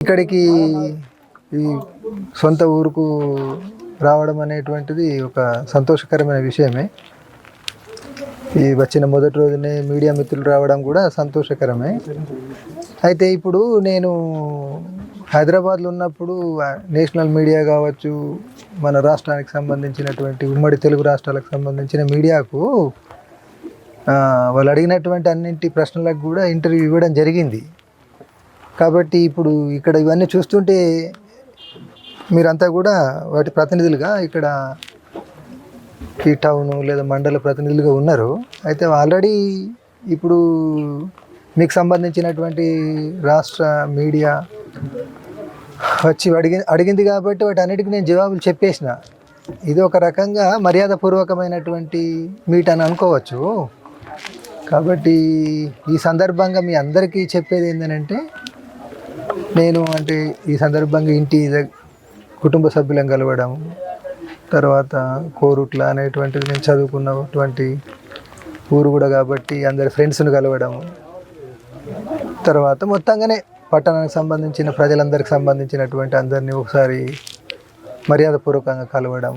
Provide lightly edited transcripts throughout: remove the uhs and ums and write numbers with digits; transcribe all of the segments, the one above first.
ఇక్కడికి ఈ సొంత ఊరుకు రావడం అనేటువంటిది ఒక సంతోషకరమైన విషయమే. ఈ వచ్చిన మొదటి రోజునే మీడియా మిత్రులు రావడం కూడా సంతోషకరమే. అయితే ఇప్పుడు నేను హైదరాబాద్లో ఉన్నప్పుడు నేషనల్ మీడియా కావచ్చు, మన రాష్ట్రానికి సంబంధించినటువంటి ఉమ్మడి తెలుగు రాష్ట్రాలకు సంబంధించిన మీడియాకు వాళ్ళు అడిగినటువంటి అన్నింటి ప్రశ్నలకు కూడా ఇంటర్వ్యూ ఇవ్వడం జరిగింది. కాబట్టి ఇప్పుడు ఇక్కడ ఇవన్నీ చూస్తుంటే మీరంతా కూడా వాటి ప్రతినిధులుగా ఇక్కడ ఈ టౌను లేదా మండల ప్రతినిధులుగా ఉన్నారు. అయితే ఆల్రెడీ ఇప్పుడు మీకు సంబంధించినటువంటి రాష్ట్ర మీడియా వచ్చి అడిగింది కాబట్టి వాటి అన్నిటికీ నేను జవాబులు చెప్పేసిన. ఇది ఒక రకంగా మర్యాదపూర్వకమైనటువంటి మీట్ అని అనుకోవచ్చు. కాబట్టి ఈ సందర్భంగా మీ అందరికీ చెప్పేది ఏంటంటే, నేను అంటే ఈ సందర్భంగా ఇంటి కుటుంబ సభ్యులను కలవడం, తర్వాత కోరుట్ల అనేటువంటిది నేను చదువుకున్నటువంటి ఊరు కూడా కాబట్టి అందరి ఫ్రెండ్స్ను కలవడం, తర్వాత మొత్తంగానే పట్టణానికి సంబంధించిన ప్రజలందరికి సంబంధించినటువంటి అందరినీ ఒకసారి మర్యాదపూర్వకంగా కలవడం,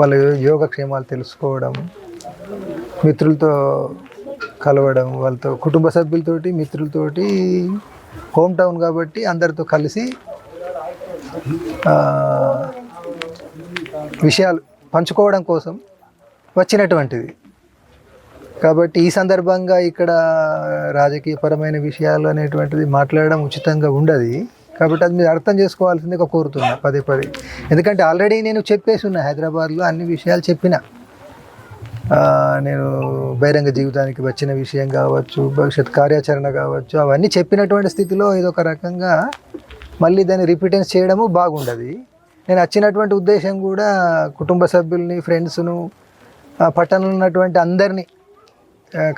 వాళ్ళ యోగక్షేమాలు తెలుసుకోవడం, మిత్రులతో కలవడం, వాళ్ళతో కుటుంబ సభ్యులతోటి మిత్రులతోటి హోమ్ టౌన్ కాబట్టి అందరితో కలిసి విషయాలు పంచుకోవడం కోసం వచ్చినటువంటిది. కాబట్టి ఈ సందర్భంగా ఇక్కడ రాజకీయపరమైన విషయాలు అనేటువంటిది మాట్లాడడం ఉచితంగా ఉండదు. కాబట్టి అది మీరు అర్థం చేసుకోవాల్సిందిగా కోరుతున్నా పదే. ఎందుకంటే ఆల్రెడీ నేను చెప్పేసి ఉన్నా, హైదరాబాద్లో అన్ని విషయాలు చెప్పిన. నేను బహిరంగ జీవితానికి వచ్చిన విషయం కావచ్చు, భవిష్యత్ కార్యాచరణ కావచ్చు, అవన్నీ చెప్పినటువంటి స్థితిలో ఇదొక రకంగా మళ్ళీ దాన్ని రిపీటెన్స్ చేయడము బాగుండదు. నేను వచ్చినటువంటి ఉద్దేశం కూడా కుటుంబ సభ్యుల్ని, ఫ్రెండ్స్ను, పట్టణంలో ఉన్నటువంటి అందరినీ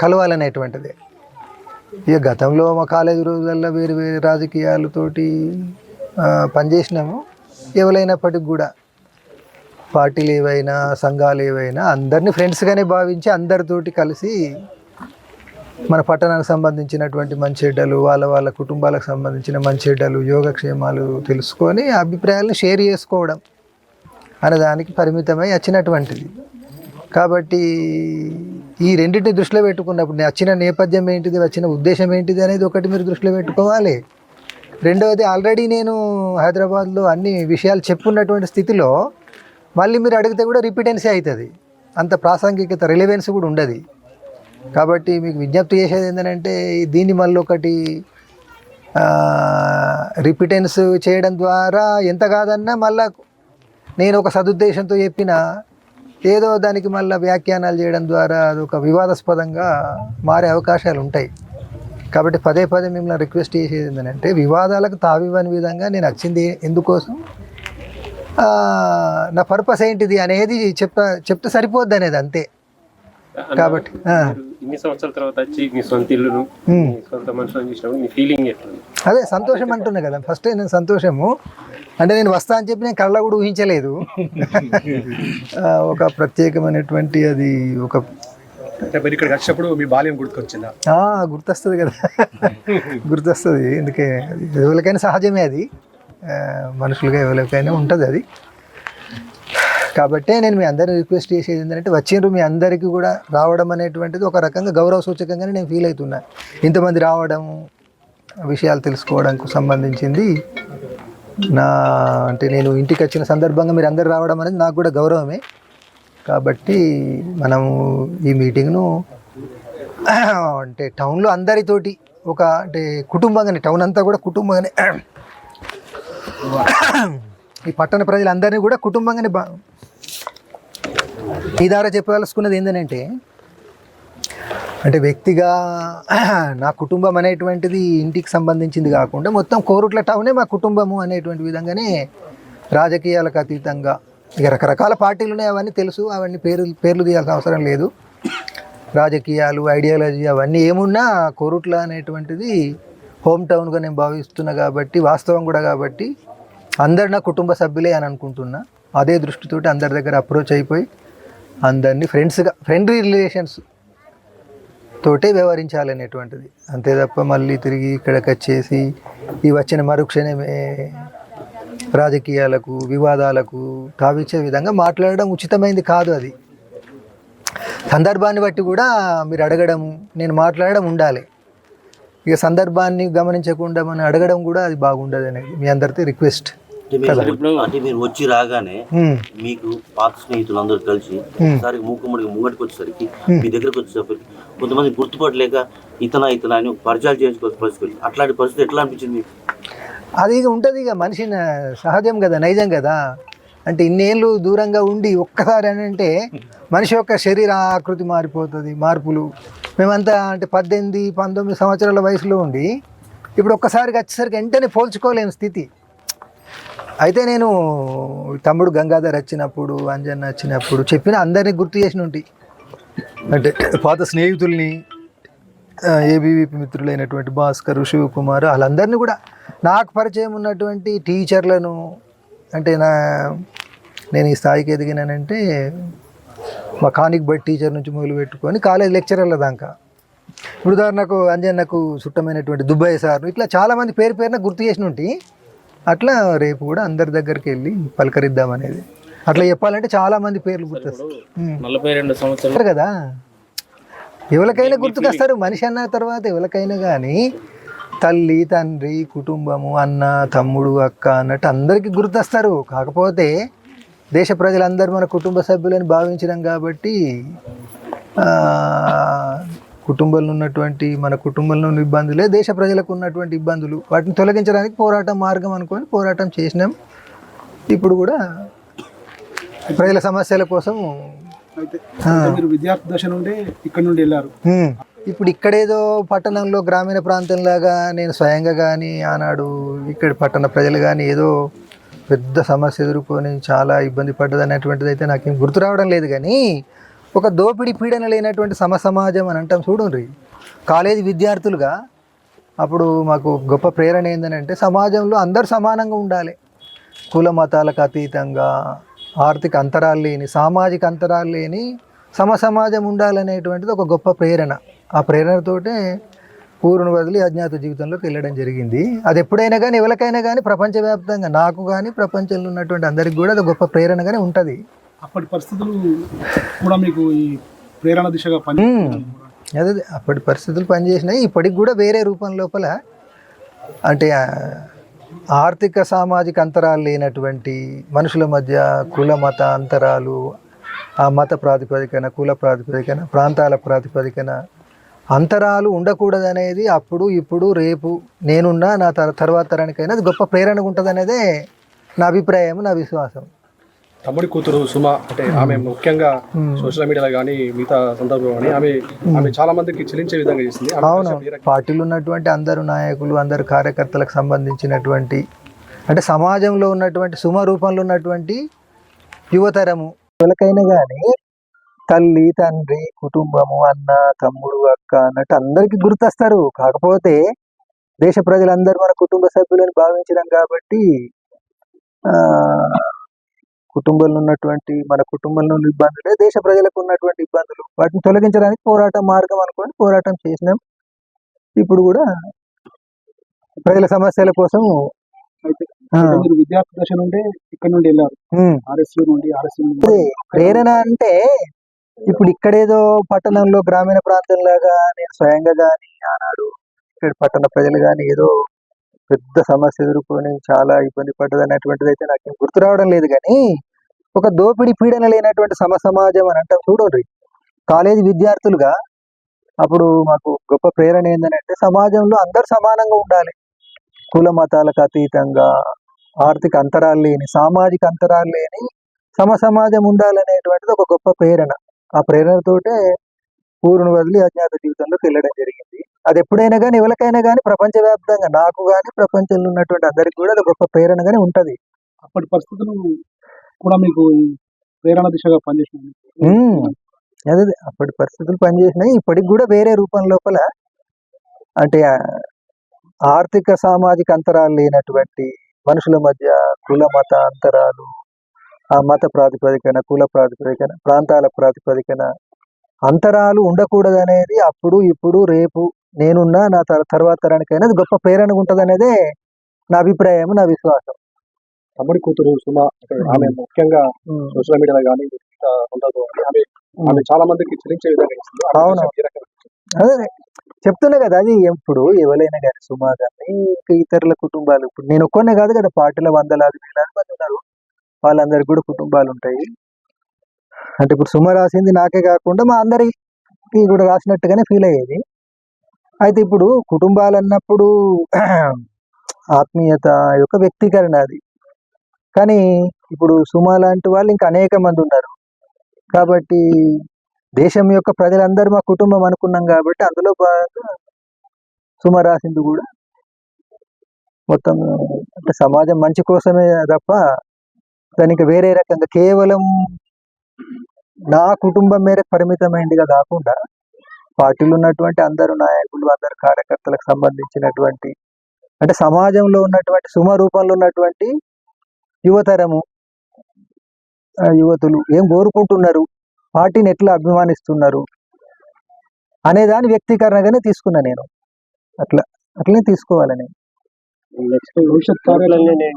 కలవాలనేటువంటిది. ఇక గతంలో మా కాలేజీ రోజులలో వేరు వేరు రాజకీయాలతోటి పనిచేసినాము. ఎవరైనప్పటికి కూడా పార్టీలు ఏవైనా, సంఘాలు ఏవైనా అందరినీ ఫ్రెండ్స్గానే భావించి అందరితోటి కలిసి మన పట్టణానికి సంబంధించినటువంటి మంచి చెడ్డలు, వాళ్ళ కుటుంబాలకు సంబంధించిన మంచి చెడ్డలు, యోగక్షేమాలు తెలుసుకొని అభిప్రాయాలను షేర్ చేసుకోవడం అనే దానికి పరిమితమై వచ్చినటువంటిది. కాబట్టి ఈ రెండింటిని దృష్టిలో పెట్టుకున్నప్పుడు నేను వచ్చిన నేపథ్యం ఏంటిది, వచ్చిన ఉద్దేశం ఏంటిది అనేది ఒకటి మీరు దృష్టిలో పెట్టుకోవాలి. రెండవది, ఆల్రెడీ నేను హైదరాబాద్లో అన్ని విషయాలు చెప్పున్నటువంటి స్థితిలో మళ్ళీ మీరు అడిగితే కూడా రిపీటెన్సీ అవుతుంది, అంత ప్రాసంగికత, రిలవెన్స్ కూడా ఉండదు. కాబట్టి మీకు విజ్ఞప్తి చేసేది ఏంటంటే, దీన్ని మళ్ళీ ఒకటి రిపీటెన్స్ చేయడం ద్వారా ఎంత కాదన్నా మళ్ళా నేను ఒక సదుద్దేశంతో చెప్పిన ఏదో దానికి మళ్ళీ వ్యాఖ్యానాలు చేయడం ద్వారా అదొక వివాదాస్పదంగా మారే అవకాశాలు ఉంటాయి. కాబట్టి పదే మిమ్మల్ని రిక్వెస్ట్ చేసేది ఏంటంటే, వివాదాలకు తావివ్వని విధంగా నేను వచ్చింది ఎందుకోసం, నా పర్పస్ ఏంటిది అనేది చెప్తే సరిపోద్ది అనేది అంతే. కాబట్టి ఇన్ని సంవత్సరాల తర్వాత వచ్చి మీ సొంత ఇల్లును, సొంత మనుషులను చూసినప్పుడు మీ ఫీలింగ్ ఎట్లా? అదే సంతోషం అంటున్నా కదా. ఫస్ట్ నేను సంతోషము అంటే నేను వస్తా అని చెప్పి నేను కళ్ళ కూడా ఊహించలేదు. ఒక ప్రత్యేకమైనటువంటి అది ఒక ఇక్కడికి వచ్చినప్పుడు మీ బాల్యం గుర్తుకొచ్చిందా? గుర్తొస్తుంది కదా, గుర్తొస్తుంది. ఎందుకే ఎవరికైనా సహజమే, అది మనుషులుగా ఎవరికైనా ఉంటుంది అది. కాబట్టే నేను మీ అందరిని రిక్వెస్ట్ చేసేది ఏంటంటే, వచ్చిండ్రు మీ అందరికీ కూడా రావడం అనేటువంటిది ఒక రకంగా గౌరవ సూచకంగానే నేను ఫీల్ అవుతున్నా. ఇంతమంది రావడం, విషయాలు తెలుసుకోవడానికి సంబంధించింది అంటే నేను ఇంటికి వచ్చిన సందర్భంగా మీరు అందరు రావడం అనేది నాకు కూడా గౌరవమే. కాబట్టి మనము ఈ మీటింగ్ను అంటే టౌన్లో అందరితోటి ఒక అంటే కుటుంబంగానే, టౌన్ అంతా కూడా కుటుంబంగానే, ఈ పట్టణ ప్రజలందరినీ కూడా కుటుంబంగానే ఈ ద్వారా చెప్పదలుచుకున్నది ఏంటంటే, అంటే వ్యక్తిగా నా కుటుంబం అనేటువంటిది ఇంటికి సంబంధించింది కాకుండా మొత్తం కోరుట్ల టౌనే మా కుటుంబము అనేటువంటి విధంగానే, రాజకీయాలకు అతీతంగా ఇక రకరకాల పార్టీలు ఉన్నాయి, అవన్నీ తెలుసు, అవన్నీ పేర్లు తీయాల్సిన అవసరం లేదు. రాజకీయాలు, ఐడియాలజీ అవన్నీ ఏమున్నా కోరుట్ల అనేటువంటిది హోమ్ టౌన్గా నేను భావిస్తున్నా. కాబట్టి వాస్తవం కూడా, కాబట్టి అందరు నా కుటుంబ సభ్యులే అని అనుకుంటున్నా. అదే దృష్టితోటి అందరి దగ్గర అప్రోచ్ అయిపోయి అందరినీ ఫ్రెండ్లీ రిలేషన్స్ తోటే వ్యవహరించాలనేటువంటిది. అంతే తప్ప మళ్ళీ తిరిగి ఇక్కడికి వచ్చేసి ఈ వచ్చిన మరుక్షణమే రాజకీయాలకు వివాదాలకు తావిచ్చే విధంగా మాట్లాడడం ఉచితమైంది కాదు. అది సందర్భాన్ని బట్టి కూడా మీరు అడగడము నేను మాట్లాడడం ఉండాలి. ఇక సందర్భాన్ని గమనించకుండా మనం అడగడం కూడా అది బాగుండదు అనేది మీ అందరితో రిక్వెస్ట్. అంటే మీరు వచ్చి రాగానే మీకు పాత స్నేహితులు అందరూ కలిసి ఒకసారి మూకుమ్మడికి ముంగటికి వచ్చేసరికి మీ దగ్గరకు వచ్చేసరికి కొంతమంది గుర్తుపట్టలేక ఇతనా అని పరిచయాలు చేయించుకోవాల్సిన పరిస్థితి, అట్లాంటి పరిస్థితి ఎట్లా అనిపించింది మీకు? అది ఇక ఉంటుంది, ఇక మనిషి సహజం కదా, నైజం కదా. అంటే ఇన్నేళ్ళు దూరంగా ఉండి ఒక్కసారి అని అంటే మనిషి యొక్క శరీర ఆకృతి మారిపోతుంది. మార్పులు మేమంతా అంటే 18-19 సంవత్సరాల వయసులో ఉండి ఇప్పుడు ఒక్కసారికి వచ్చేసరికి వెంటనే పోల్చుకోలేని స్థితి. అయితే నేను తమ్ముడు గంగాధర్ వచ్చినప్పుడు అంజన్న వచ్చినప్పుడు చెప్పిన అందరినీ గుర్తు చేసిన ఉంటాయి. అంటే పాత స్నేహితుల్ని ఏబీవీపీ మిత్రులైనటువంటి భాస్కర్, శివకుమార్ వాళ్ళందరినీ కూడా నాకు పరిచయం ఉన్నటువంటి టీచర్లను, అంటే నేను ఈ స్థాయికి ఎదిగినానంటే మా కానిక్ బట్ టీచర్ నుంచి మొదలు పెట్టుకొని కాలేజ్ లెక్చరర్ల దాకా. ఇప్పుడు ఉదాహరణకు అంజన్నకు చుట్టమైనటువంటి దుబ్బయ్య సార్, ఇట్లా చాలామంది పేరున గుర్తు చేసిన ఉంటాయి. అట్లా రేపు కూడా అందరి దగ్గరికి వెళ్ళి పలకరిద్దాం అనేది. అట్లా చెప్పాలంటే చాలామంది పేర్లు గుర్తొస్తారు 42 సంవత్సరాలు కదా. ఎవరికైనా గుర్తుకొస్తారు మనిషి అన్న తర్వాత. ఎవరికైనా కానీ తల్లి, తండ్రి, కుటుంబము, అన్న, తమ్ముడు, అక్క అన్నట్టు అందరికీ గుర్తొస్తారు. కాకపోతే దేశ ప్రజలందరూ మన కుటుంబ సభ్యులని భావించడం కాబట్టి కుటుంబంలో ఉన్నటువంటి మన కుటుంబంలో ఉన్న ఇబ్బందులే దేశ ప్రజలకు ఉన్నటువంటి ఇబ్బందులు, వాటిని తొలగించడానికి పోరాటం మార్గం అనుకొని పోరాటం చేసినాం. ఇప్పుడు కూడా ప్రజల సమస్యల కోసం. మీరు విద్యార్థి దశ నుండి ఇక్కడ నుండి వెళ్ళారు. ఇప్పుడు ఇక్కడేదో పట్టణంలో గ్రామీణ ప్రాంతంలాగా నేను స్వయంగా కానీ ఆనాడు ఇక్కడ పట్టణ ప్రజలు కానీ ఏదో పెద్ద సమస్య ఎదుర్కొని చాలా ఇబ్బంది పడ్డది అనేటువంటిది అయితే నాకేం గుర్తు రావడం లేదు. కానీ ఒక దోపిడీ పీడన లేనటువంటి సమసమాజం అని అంటాం చూడండి. కాలేజీ విద్యార్థులుగా అప్పుడు మాకు గొప్ప ప్రేరణ ఏంటంటే సమాజంలో అందరూ సమానంగా ఉండాలి, కుల మతాలకు అతీతంగా, ఆర్థిక అంతరాలు లేని, సామాజిక అంతరాలు లేని సమసమాజం ఉండాలనేటువంటిది ఒక గొప్ప ప్రేరణ. ఆ ప్రేరణతోటే ఊరును వదిలి అజ్ఞాత జీవితంలోకి వెళ్ళడం జరిగింది. అది ఎప్పుడైనా కానీ ఎవరికైనా కానీ ప్రపంచవ్యాప్తంగా నాకు కానీ ప్రపంచంలో ఉన్నటువంటి అందరికి కూడా అది గొప్ప ప్రేరణగానే ఉంటుంది. అప్పటి పరిస్థితులు కూడా మీకు ఈ ప్రేరణ దిశగా అదే అప్పటి పరిస్థితులు పనిచేసినాయి. ఇప్పటికి కూడా వేరే రూపం లోపల అంటే ఆర్థిక సామాజిక అంతరాలు లేనటువంటి మనుషుల మధ్య కుల మత అంతరాలు, ఆ మత ప్రాతిపదికన, కుల ప్రాతిపదికన, ప్రాంతాల ప్రాతిపదికన అంతరాలు ఉండకూడదు అనేది అప్పుడు ఇప్పుడు రేపు నేనున్నా నా తర్వాత తరానికైనా అది గొప్ప ప్రేరణగా ఉంటుంది అనేదే నా అభిప్రాయం, నా విశ్వాసం. తమ్ముడి కూతురు సుమ, అంటే ఆమె ముఖ్యంగా సోషల్ మీడియాలో కానీ మిగతా సందర్భంలో కానీ ఆమె చాలా మందికి చెల్లించే విధంగా చేసింది. అవును, పార్టీలో ఉన్నటువంటి అందరు నాయకులు, అందరు కార్యకర్తలకు సంబంధించినటువంటి అంటే సమాజంలో ఉన్నటువంటి సుమ రూపంలో ఉన్నటువంటి యువతరము ఎవరికైనా కానీ తల్లి, తండ్రి, కుటుంబము, అన్న, తమ్ముడు, అక్క అన్నట్టు అందరికీ గుర్తొస్తారు. కాకపోతే దేశ ప్రజలందరూ మన కుటుంబ సభ్యులని భావించడం కాబట్టి కుటుంబంలో ఉన్నటువంటి మన కుటుంబంలో ఉన్న ఇబ్బందులే దేశ ప్రజలకు ఉన్నటువంటి ఇబ్బందులు, వాటిని తొలగించడానికి పోరాటం మార్గం అనుకొని పోరాటం చేసినాం. ఇప్పుడు కూడా ప్రజల సమస్యల కోసం. మీరు విద్యార్థి దశ నుండి ఇక్కడ నుండి వెళ్ళారు. ప్రేరణ అంటే ఇప్పుడు ఇక్కడేదో పట్టణంలో గ్రామీణ ప్రాంతంలాగా నేను స్వయంగా కానీ ఆనాడు ఇక్కడ పట్టణ ప్రజలు కానీ ఏదో పెద్ద సమస్య ఎదుర్కొని చాలా ఇబ్బంది పడ్డది అనేటువంటిది అయితే నాకేం గుర్తు రావడం లేదు. కానీ ఒక దోపిడీ పీడన లేనటువంటి సమసమాజం అని అంటాం చూడండి. కాలేజీ విద్యార్థులుగా అప్పుడు మాకు గొప్ప ప్రేరణ ఏంటంటే సమాజంలో అందరూ సమానంగా ఉండాలి, కుల మతాలకు అతీతంగా, ఆర్థిక అంతరాలు లేని, సామాజిక అంతరాలు లేని సమసమాజం ఉండాలనేటువంటిది ఒక గొప్ప ప్రేరణ. ఆ ప్రేరణతోటే ఊరును వదిలి అజ్ఞాత జీవితంలోకి వెళ్ళడం జరిగింది. అది ఎప్పుడైనా కానీ ఎవరికైనా కానీ ప్రపంచవ్యాప్తంగా నాకు కానీ ప్రపంచంలో ఉన్నటువంటి అందరికి కూడా అది గొప్ప ప్రేరణగానే ఉంటుంది. అప్పటి పరిస్థితులు కూడా మీకు ప్రేరణ దిశగా పనిచేసినాయి. అదే అప్పటి పరిస్థితులు పనిచేసినాయి. ఇప్పటికి కూడా వేరే రూపం లోపల అంటే ఆర్థిక సామాజిక అంతరాలు లేనటువంటి మనుషుల మధ్య కుల మత అంతరాలు, ఆ మత ప్రాతిపదికన, కుల ప్రాతిపదికన, ప్రాంతాల ప్రాతిపదికన అంతరాలు ఉండకూడదు అనేది అప్పుడు ఇప్పుడు రేపు నేనున్నా నా తర్వాత తరానికైనా అది గొప్ప ప్రేరణగా ఉంటుంది అనేదే నా అభిప్రాయం, నా విశ్వాసం. తమ్ముడి కూతురు సుమ అంటే ఆమె ముఖ్యంగా సోషల్ మీడియాలో కానీ మిగతా సందర్భంలో కానీ ఆమె చాలా మందికి చెల్లించే విధంగా ఇస్తుంది. ఆమె అవును. విషయం ఏ రకంగా? అదే చెప్తున్నా కదా, అది ఎప్పుడు ఎవరైనా కానీ సుమా కానీ ఇంకా ఇతరుల కుటుంబాలు, ఇప్పుడు నేను ఒక్కనే కాదు కదా, పార్టీలో వందలాది వేలాది మంది ఉన్నారు, వాళ్ళందరికీ కూడా కుటుంబాలు ఉంటాయి. అంటే ఇప్పుడు సుమ రాసింది నాకే కాకుండా మా అందరికి కూడా రాసినట్టుగానే ఫీల్ అయ్యేది. అయితే ఇప్పుడు కుటుంబాలు అన్నప్పుడు ఆత్మీయత యొక్క వ్యక్తీకరణ అది. కానీ ఇప్పుడు సుమ లాంటి వాళ్ళు ఇంకా అనేక మంది ఉన్నారు కాబట్టి దేశం యొక్క ప్రజలందరూ మా కుటుంబం అనుకున్నాం కాబట్టి అందులో భాగంగా సుమ రాసింది కూడా మొత్తం అంటే సమాజం మంచి కోసమే తప్ప దానికి వేరే రకంగా కేవలం నా కుటుంబం మేరకు పరిమితమైందిగా కాకుండా పార్టీలో ఉన్నటువంటి అందరు నాయకులు, అందరు కార్యకర్తలకు సంబంధించినటువంటి అంటే సమాజంలో ఉన్నటువంటి సుమ రూపంలో ఉన్నటువంటి యువతరము, యువతులు ఏం కోరుకుంటున్నారు, పార్టీని ఎట్లా అభిమానిస్తున్నారు అనే దాని వ్యక్తీకరణగానే తీసుకున్నా నేను. అట్లనే తీసుకోవాలని. నెక్స్ట్ భవిష్యత్ కార్యాలయాన్ని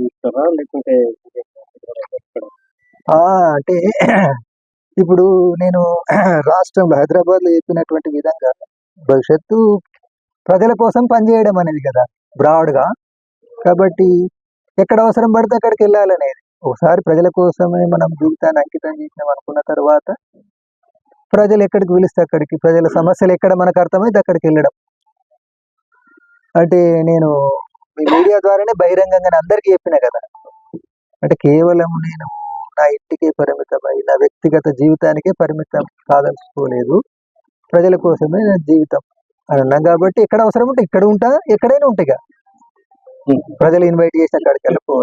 ఇస్తారా లేకుంటే అంటే ఇప్పుడు నేను రాష్ట్రంలో హైదరాబాద్లో చెప్పినటువంటి విధంగా భవిష్యత్తు ప్రజల కోసం పనిచేయడం అనేది కదా బ్రాడ్గా. కాబట్టి ఎక్కడ అవసరం పడితే అక్కడికి వెళ్ళాలనేది. ఒకసారి ప్రజల కోసమే మనం జీవితాన్ని అంకితం చేసినాం అనుకున్న తర్వాత ప్రజలు ఎక్కడికి పిలిస్తే అక్కడికి, ప్రజల సమస్యలు ఎక్కడ మనకు అర్థమైతే అక్కడికి వెళ్ళడం. అంటే నేను మీ మీడియా ద్వారానే బహిరంగంగా అందరికీ చెప్పిన కదా, అంటే కేవలం నేను నా ఇంటికే పరిమితమై నా వ్యక్తిగత జీవితానికే పరిమితం కాదలుచుకోలేదు, ప్రజల కోసమే నా జీవితం అని అన్నాం. కాబట్టి ఎక్కడ అవసరం ఉంటే ఇక్కడ ఉంటా, ఎక్కడైనా ఉంటాయి. ప్రజలు ఇన్వైట్ చేసిన అక్కడికి వెళ్ళిపో